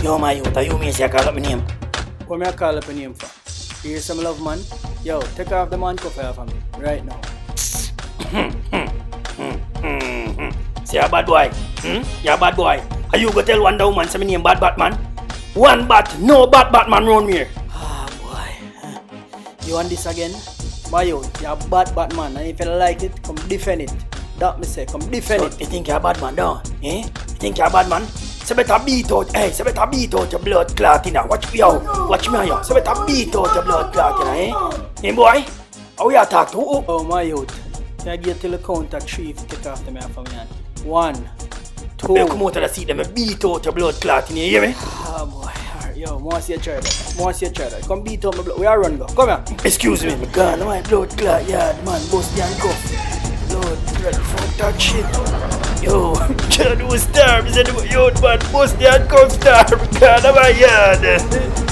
Yo, my youth, you may say I call up my name. What me I call up your name for? You hear some love, man? Yo, take off the man cover from me right now. Say a bad boy. You a bad boy. Are you go tell one woman say my name bad Batman? One bat, no bad Batman round here. Ah, boy. You want this again? My youth, you're a bad Batman, and if you like it, come defend it. That me say, come defend it. You think you're a bad man, don't you? Eh? You think you're a bad man? Say better beat out, say better beat out your blood clot, you know. Watch me out, watch me out. Say better beat out your blood clot, you know, eh? Hey boy, how you attack to? Oh, my youth, can I get till the count at 3 if you take off the man from me hand? 1, 2. You come out of the seat, them beat out your blood clot, you hear me? Ah, boy. Alright, yo, more see you try that. More see you try that. Come beat out my blood. Where I run go? Come here. Excuse me, my God, my blood clot, yeah, man, bust the handcuff. Blood clot, fuck that shit. Yo, can't do a star, I said, yo, man, bust the handcuff star, God, I'm a yard.